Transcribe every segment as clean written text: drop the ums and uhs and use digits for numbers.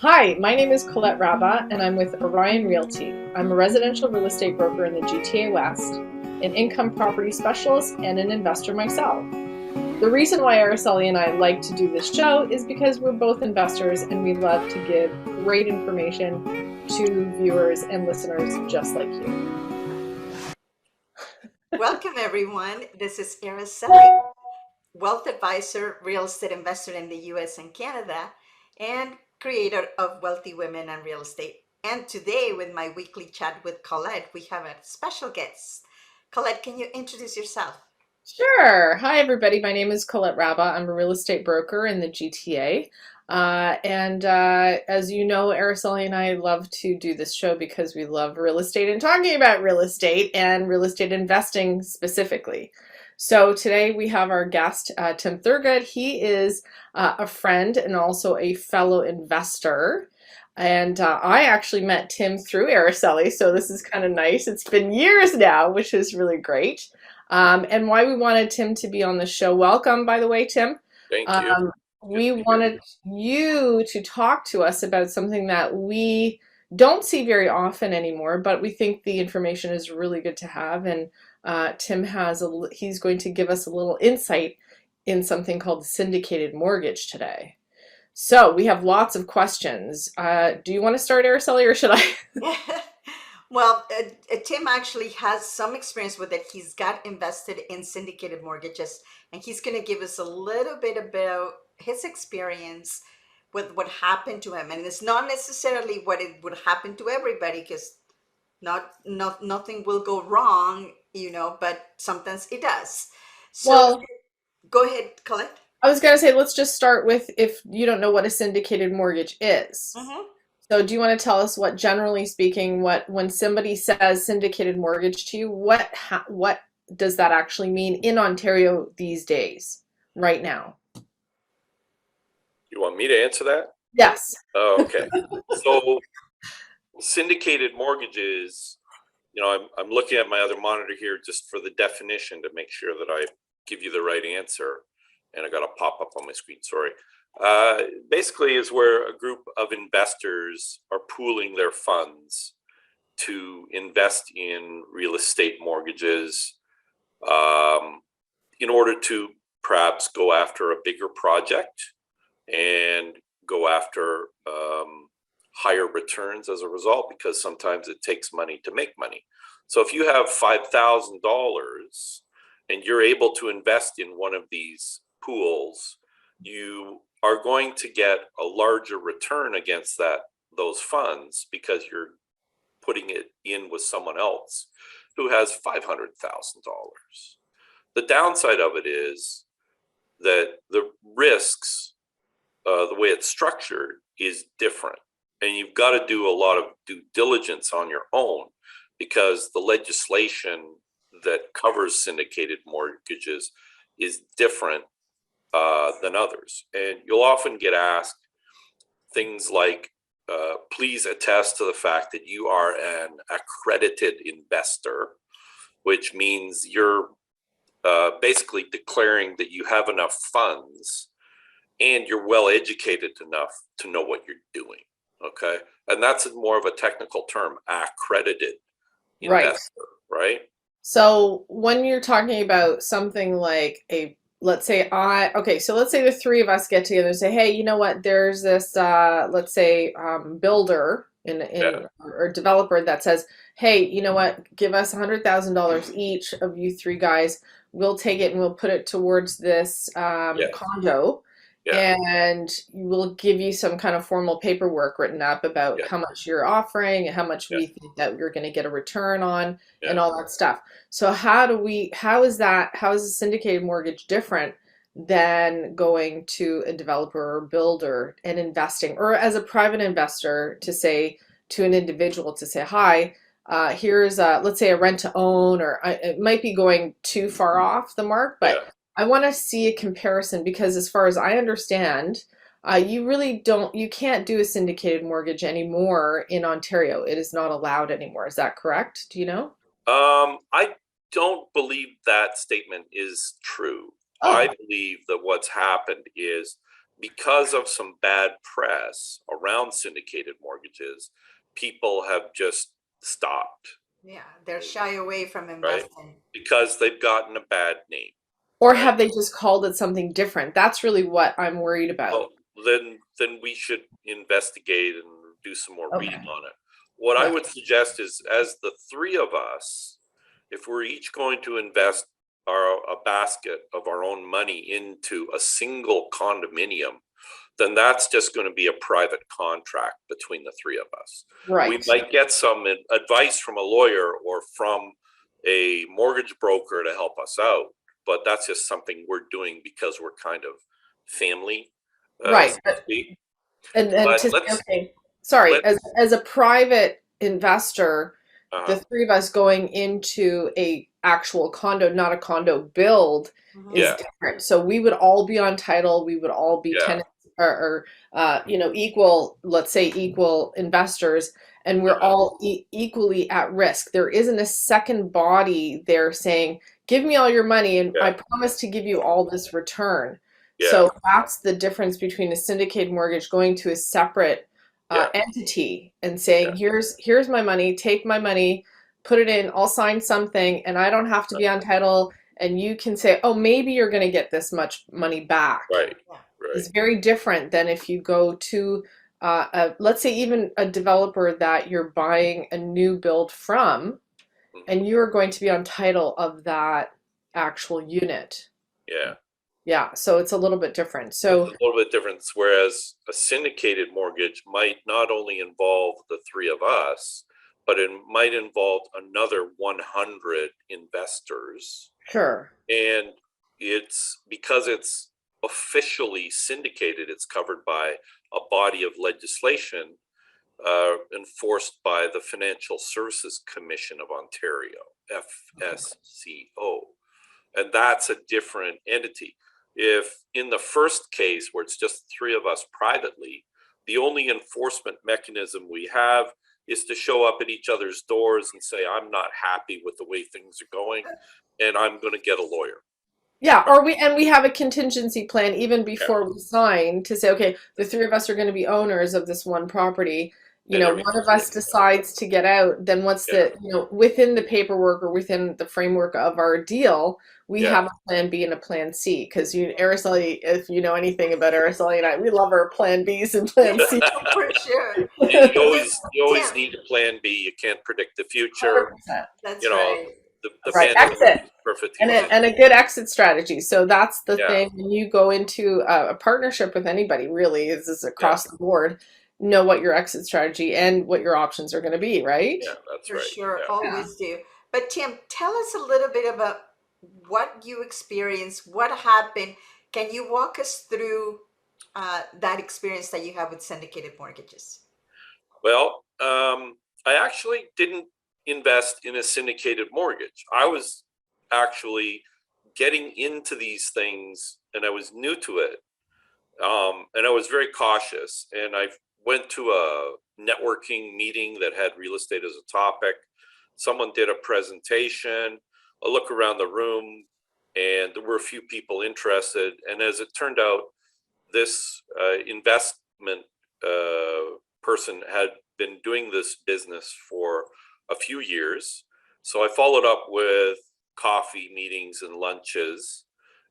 Hi, my name is Colette Rabba, and I'm with Orion Realty. I'm a residential real estate broker in the GTA West, an income property specialist, and an investor myself. The reason why Araceli and I like to do this show is because we're both investors and we love to give great information to viewers and listeners just like you. Welcome, everyone. This is Araceli, wealth advisor, real estate investor in the US and Canada, and creator of Wealthy Women and Real Estate. And today, with my weekly chat with Colette, we have a special guest. Colette, can you introduce yourself? Sure. Hi, everybody. My name is Colette Rabba. I'm a real estate broker in the GTA. As you know, Araceli and I love to do this show because we love real estate and talking about real estate and real estate investing specifically. So today we have our guest, Tim Thurgood. He is a friend and also a fellow investor. I actually met Tim through Araceli, so this is kind of nice. It's been years now, which is really great. And why we wanted Tim to be on the show. Welcome, by the way, Tim. Thank you. Um, Good to we be here. wanted you to talk to us about something that we don't see very often anymore, but we think the information is really good to have. And Tim he's going to give us a little insight in something called syndicated mortgage today. So we have lots of questions. Do you want to start, Araceli, or should I? Well, Tim actually has some experience with it. He's got invested in syndicated mortgages, and he's going to give us a little bit about his experience with what happened to him. And it's not necessarily what it would happen to everybody, because nothing will go wrong, but sometimes it does. So Well, go ahead, Colette. I was going to say, let's just start with if you don't know what a syndicated mortgage is. Mm-hmm. So do you want to tell us what, generally speaking, when somebody says syndicated mortgage to you, what does that actually mean in Ontario these days, right now? You want me to answer that? Yes. Oh, okay. So syndicated mortgages, I'm looking at my other monitor here just for the definition to make sure that I give you the right answer. And I got a pop-up on my screen, sorry. Basically is where a group of investors are pooling their funds to invest in real estate mortgages in order to perhaps go after a bigger project and go after higher returns as a result, because sometimes it takes money to make money. So if you have $5,000 and you're able to invest in one of these pools, you are going to get a larger return against those funds because you're putting it in with someone else who has $500,000. The downside of it is that the risks, the way it's structured, is different. And you've got to do a lot of due diligence on your own, because the legislation that covers syndicated mortgages is different than others. And you'll often get asked things like, please attest to the fact that you are an accredited investor, which means you're basically declaring that you have enough funds and you're well educated enough to know what you're doing. Okay. And that's more of a technical term, accredited Right. investor, right? So when you're talking about something like let's say let's say the three of us get together and say, hey, you know what, there's this, let's say, builder Yeah. or developer that says, hey, you know what, give us $100,000 each of you three guys. We'll take it and we'll put it towards this Yeah. condo. Yeah. And we'll give you some kind of formal paperwork written up about Yeah. how much you're offering and how much Yeah. we think that you're going to get a return on and Yeah. all that stuff. So how is a syndicated mortgage different than going to a developer or builder and investing, or as a private investor to say to an individual to say, hi, here's let's say a rent to own, or it might be going too far off the mark, but Yeah. I want to see a comparison because as far as I understand, you can't do a syndicated mortgage anymore in Ontario. It is not allowed anymore. Is that correct? Do you know? I don't believe that statement is true. I Oh, believe that what's happened is because of some bad press around syndicated mortgages, people have just stopped. Yeah, they're shy away from Right? investing. Because they've gotten a bad name. Or Right? have they just called it something different? That's really what I'm worried about. Well, then we should investigate and do some more Okay. reading on it. What I Yeah. would suggest is, as the three of us, if we're each going to invest a basket of our own money into a single condominium, then that's just going to be a private contract between the three of us. Right. We might get some advice from a lawyer or from a mortgage broker to help us out, but that's just something we're doing because we're kind of family, Right. so to speak. And But to say, let's okay, sorry, let as a private investor, the uh, three of us going into a actual condo, not a condo build, is yeah, different. So we would all be on title, we would all be yeah, tenants or equal, let's say equal investors, and we're uh, all equally at risk. There isn't a second body there saying, give me all your money and I yeah, promise to give you all this return. yeah, So that's the difference between a syndicated mortgage going to a separate yeah, entity and yeah, saying, here's my money, take my money, put it in, I'll sign something, and I don't have to be on title. And you can say, oh, maybe you're going to get this much money back. right, Yeah. right, Is very different than if you go to, let's say, even a developer that you're buying a new build from, and you are going to be on title of that actual unit. yeah. Yeah, so it's a little bit different. It's So a little bit different, whereas a syndicated mortgage might not only involve the three of us, but it might involve another 100 investors. sure. And it's because it's officially syndicated, it's covered by a body of legislation enforced by the Financial Services Commission of Ontario, FSCO. And that's a different entity. If in the first case, where it's just three of us privately, the only enforcement mechanism we have is to show up at each other's doors and say, I'm not happy with the way things are going, and I'm going to get a lawyer. Yeah, or we have a contingency plan even Yeah. before we sign to say, okay, the three of us are going to be owners of this one property. And One everything's of us working out. decides to get out, then what's Yeah. within the paperwork or within the framework of our deal, we Yeah. have a plan B and a plan C. Because Araceli, if you know anything about Araceli and I, we love our plan Bs and plan C. For sure. You always Tim, need a plan B. You can't predict the future. 100%. that's You know, right. the Right, pandemic exit. is a perfect And example. a good exit strategy. So that's the Yeah. thing when you go into a partnership with anybody, really, is across Yeah. the board, know what your exit strategy and what your options are going to be, right? Yeah, that's For right. sure, Yeah. always do. But Tim, tell us a little bit about what you experienced, what happened. Can you walk us through that experience that you have with syndicated mortgages? Well, I actually didn't invest in a syndicated mortgage. I was actually getting into these things and I was new to it. And I was very cautious. And I went to a networking meeting that had real estate as a topic. Someone did a presentation, a look around the room, and there were a few people interested. And as it turned out, this investment person had been doing this business for a few years. So I followed up with coffee meetings and lunches.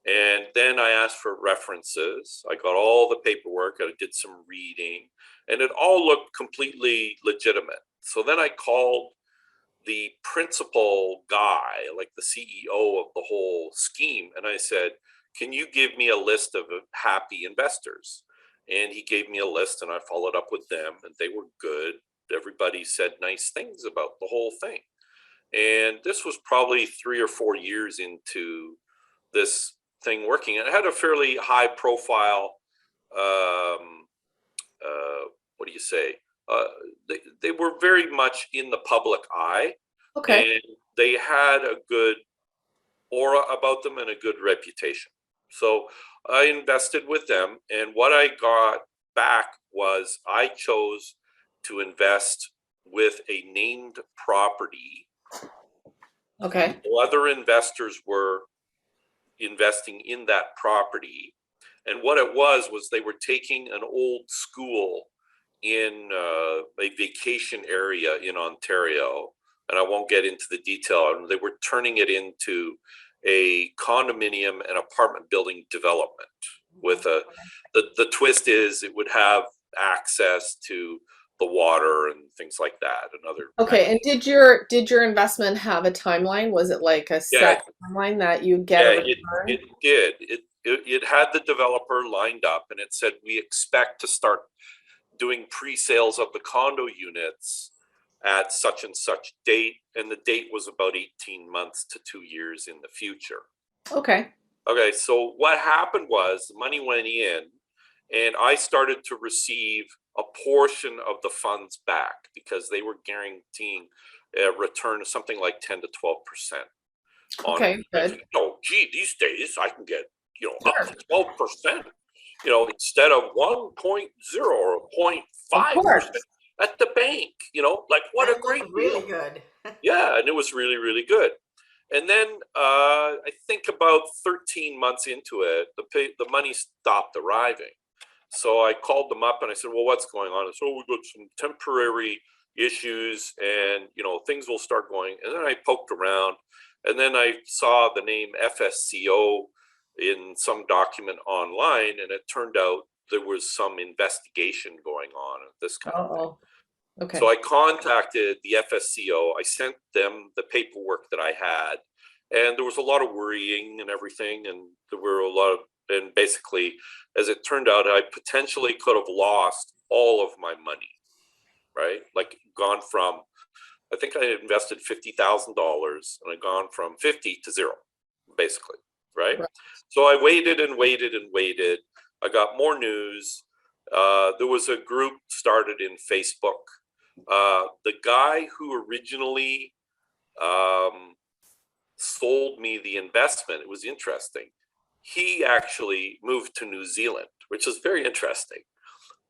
And then I asked for references. I got all the paperwork. I did some reading, and it all looked completely legitimate. So then I called the principal guy, like the CEO of the whole scheme, and I said, can you give me a list of happy investors? And he gave me a list, and I followed up with them, and they were good. Everybody said nice things about the whole thing. And this was probably 3 or 4 years into this thing working. And it had a fairly high profile, what do you say? They were very much in the public eye, Okay. and they had a good aura about them and a good reputation. So I invested with them, and what I got back was I chose to invest with a named property. Okay. Other investors were investing in that property, And what it was they were taking an old school in a vacation area in Ontario, and I won't get into the detail, and they were turning it into a condominium and apartment building development with the twist is it would have access to the water and things like that and other. Okay, and did your investment have a timeline? Was it like a set timeline that you get a return? It did. It had the developer lined up, and it said we expect to start doing pre-sales of the condo units at such and such date, and the date was about 18 months to 2 years in the future. Okay. Okay, so what happened was the money went in, and I started to receive a portion of the funds back because they were guaranteeing a return of something like 10 to 12%. Okay, good. Oh, gee, these days I can get, up to 12%, instead of 1.0 or 0.5% at the bank, like what a great deal. Really good. Yeah, and it was really, really good. And then I think about 13 months into it, the money stopped arriving. So I called them up and I said, well, what's going on? I said, we've got some temporary issues and, things will start going. And then I poked around and then I saw the name FSCO in some document online, and it turned out there was some investigation going on at this kind of thing. Okay. So I contacted the FSCO. I sent them the paperwork that I had, and there was a lot of worrying and everything. And there were and basically, as it turned out, I potentially could have lost all of my money, right? Like gone from, I think I had invested $50,000 and I'd gone from 50 to zero, basically, right? So I waited and waited and waited. I got more news. There was a group started in Facebook. The guy who originally sold me the investment, it was interesting. He actually moved to New Zealand, which is very interesting.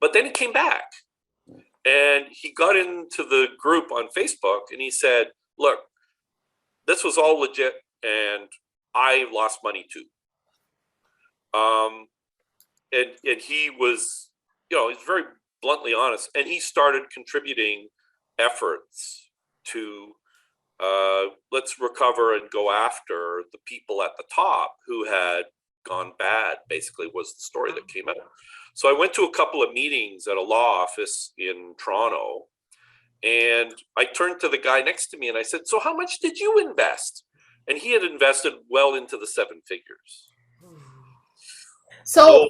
But then he came back and he got into the group on Facebook and he said, look, this was all legit and I lost money too. And he was, he's very bluntly honest, and he started contributing efforts to let's recover and go after the people at the top who had gone bad, basically was the story that came out. So I went to a couple of meetings at a law office in Toronto, and I turned to the guy next to me and I said, so how much did you invest? And he had invested well into the 7 figures. So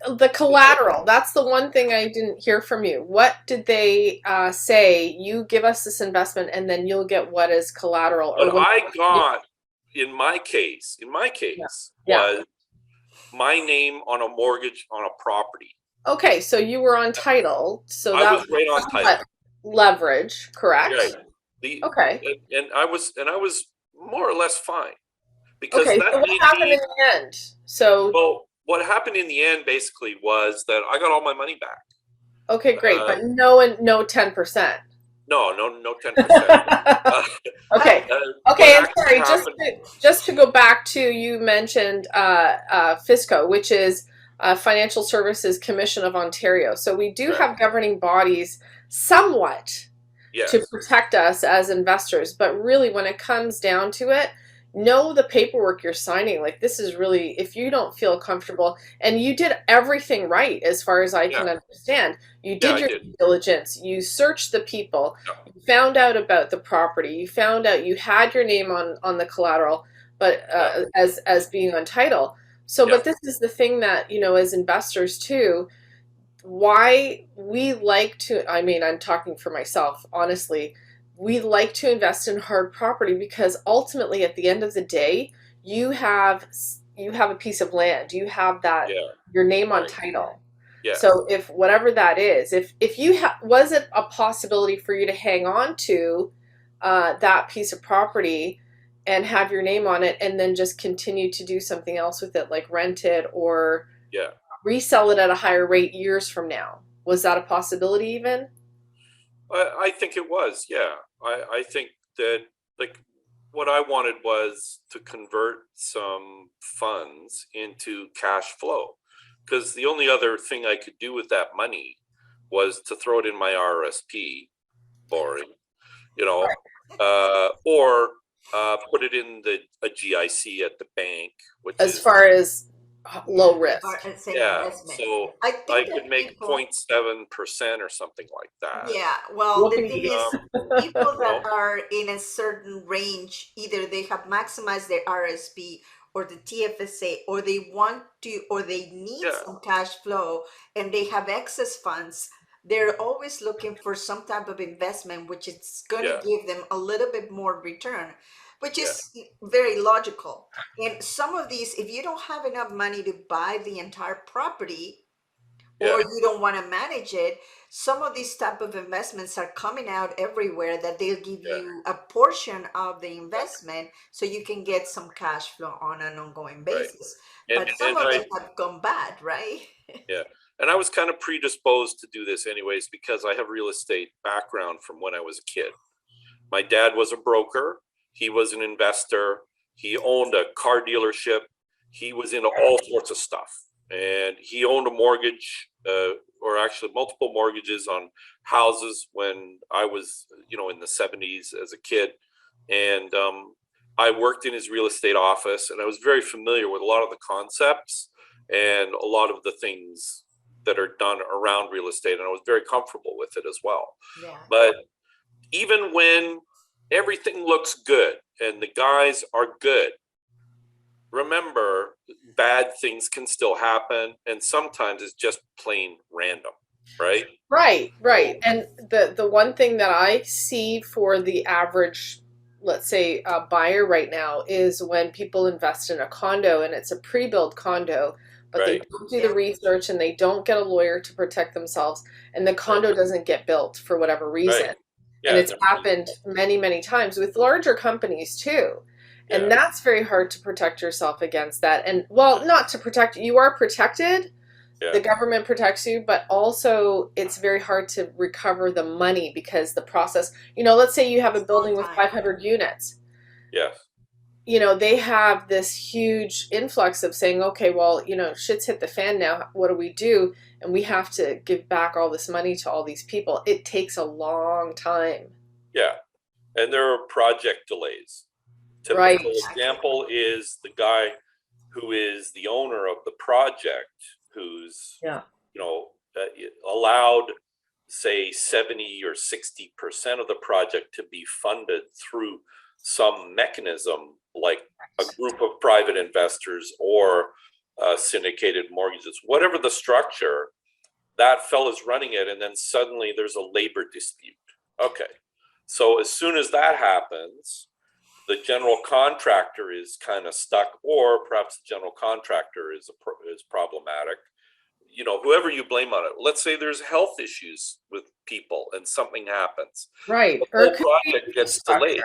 the collateral, that's the one thing I didn't hear from you. What did they say? You give us this investment and then you'll get what is collateral? What I got in my case was my name on a mortgage on a property. Okay, so you were on title. So I that was right on title. Leverage, correct? Yeah. Okay. And I was more or less fine. Because okay, so what happened in the end? Well, what happened in the end basically was that I got all my money back. Okay, great, but no 10%. No 10%. Okay. Okay, and sorry, just to go back to, you mentioned FSCO, which is Financial Services Commission of Ontario. So we do have governing bodies somewhat to protect us as investors, but really when it comes down to it, know the paperwork you're signing. Like, this is really, if you don't feel comfortable, and you did everything right as far as I can understand. You did your due diligence, you searched the people, you found out about the property, you found out you had your name on the collateral, but as being on title. So but this is the thing that, as investors too, why we like to, I mean, I'm talking for myself, honestly, we like to invest in hard property because ultimately at the end of the day, you have a piece of land, you have that your name on title. So if whatever that is, if you was it a possibility for you to hang on to that piece of property and have your name on it and then just continue to do something else with it, like rent it or resell it at a higher rate years from now? Was that a possibility even? I think it was, I think that, like, what I wanted was to convert some funds into cash flow. because the only other thing I could do with that money was to throw it in my RSP, boring, you know, or put it in a GIC at the bank, which As is, far as low Or risk. it's an yeah, investment. so I I think could that make people, 0.7% or something like that. yeah, well, the thing Whoopee. is, people You that know, are in a certain range, either they have maximized their RSP or the TFSA, or they want to, or they need yeah, some cash flow and they have excess funds. They're always looking for some type of investment, which is going to yeah, give them a little bit more return, which yeah, is very logical. And some of these, if you don't have enough money to buy the entire property, yeah, or you don't want to manage it, some of these type of investments are coming out everywhere that they'll give yeah, you a portion of the investment so you can get some cash flow on an ongoing right. basis. And But some and of I them have gone bad, right? yeah, and I was kind of predisposed to do this anyways because I have real estate background from when I was a kid. My dad was a broker. He was an investor. He owned a car dealership. He was into all sorts of stuff. And he owned a mortgage, or actually multiple mortgages on houses when I was, in the 70s as a kid. And I worked in his real estate office, and I was very familiar with a lot of the concepts and a lot of the things that are done around real estate. And I was very comfortable with it as well. Yeah. But even when everything looks good and the guys are good, remember, bad things can still happen, and sometimes it's just plain random, right? Right. And the one thing that I see for the average, let's say, buyer right now is when people invest in a condo and it's a pre-built condo, but they Right, don't do the Yeah. research and they don't get a lawyer to protect themselves, and the condo doesn't get built for whatever right. reason. And Yeah, it's happened many, many times with larger companies too. yeah, And that's very hard to protect yourself against that. And well, not to protect, you are protected, yeah, the government protects you, but also it's very hard to recover the money because the process, let's say you have a It's a long building with time. 500 units. yes, They have this huge influx of saying, okay, well, shit's hit the fan now. What do we do? And we have to give back all this money to all these people. It takes a long time. yeah. And there are project delays. Right. Typical example is the guy who is the owner of the project, who's Yeah. allowed, say, 70 or 60% of the project to be funded through some mechanism like a group of private investors or syndicated mortgages, whatever the structure. That fella's running it, and then suddenly there's a labor dispute. Okay, so as soon as that happens, the general contractor is kind of stuck, or perhaps the general contractor is problematic. Whoever you blame on it. Let's say there's health issues with people and something happens. Right. The Or it whole could be project gets structure. delayed,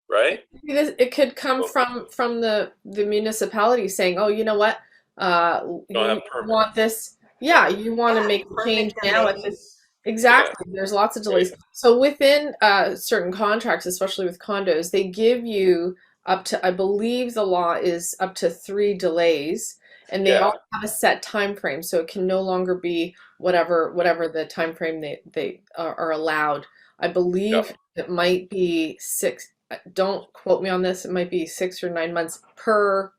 right? It could come from the municipality saying, oh, you know what, Don't have you permit. want this, yeah, you want to Yeah, make a change permit now at this. delays. Exactly. There's lots of delays. Right. So within certain contracts, especially with condos, they give you up to, I believe the law is up to 3 delays, and they Yeah, all have a set time frame, so it can no longer be whatever the time frame they are allowed. I yeah, believe it might be 6. Don't quote me on this. It might be 6 or 9 months per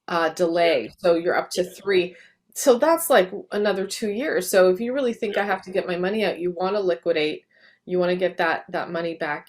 yeah, delay. So you're up to yeah, 3. So that's like another 2 years. So if you really think yeah, I have to get my money out, you want to liquidate, you want to get that money back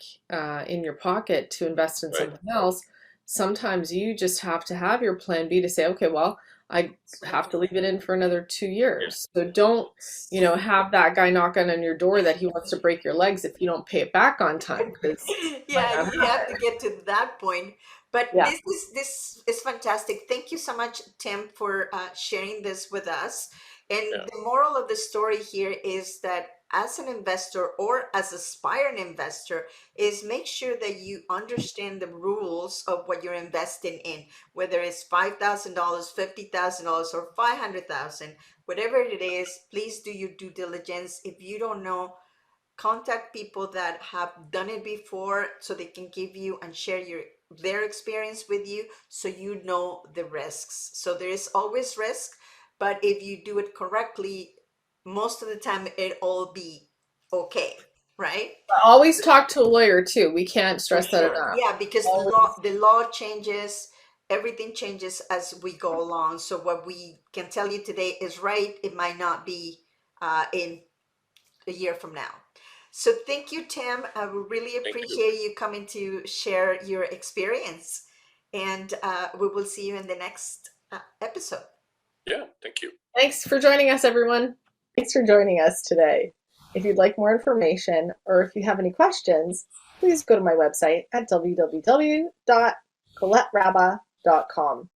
in your pocket to invest in right. something else. Sometimes you just have to have your plan B to say, okay, well, I have to leave it in for another 2 Yeah, years. So don't, have that guy knocking on your door that he wants to break your legs if you don't pay it back on time, because might Yeah, not you have to happen. get to that point. But Yeah. this is fantastic. Thank you so much, Tim, for sharing this with us. And yeah, the moral of the story here is that as an investor or as aspiring investor, is make sure that you understand the rules of what you're investing in, whether it's $5,000, $50,000, or 500,000, whatever it is. Please do your due diligence. If you don't know, contact people that have done it before so they can give you and share their experience with you, so you know the risks. So there is always risk, but if you do it correctly, most of the time it'll be okay, right? Always talk to a lawyer too. We can't For stress that sure. enough. Yeah, because Always. the law changes, everything changes as we go along. So what we can tell you today is right, it might not be in a year from now. So thank you, Tim. I would really Thank you. appreciate you coming to share your experience, and we will see you in the next episode. Yeah, thank you. Thanks for joining us, everyone. Thanks for joining us today. If you'd like more information or if you have any questions, please go to my website at www.coletterabba.com.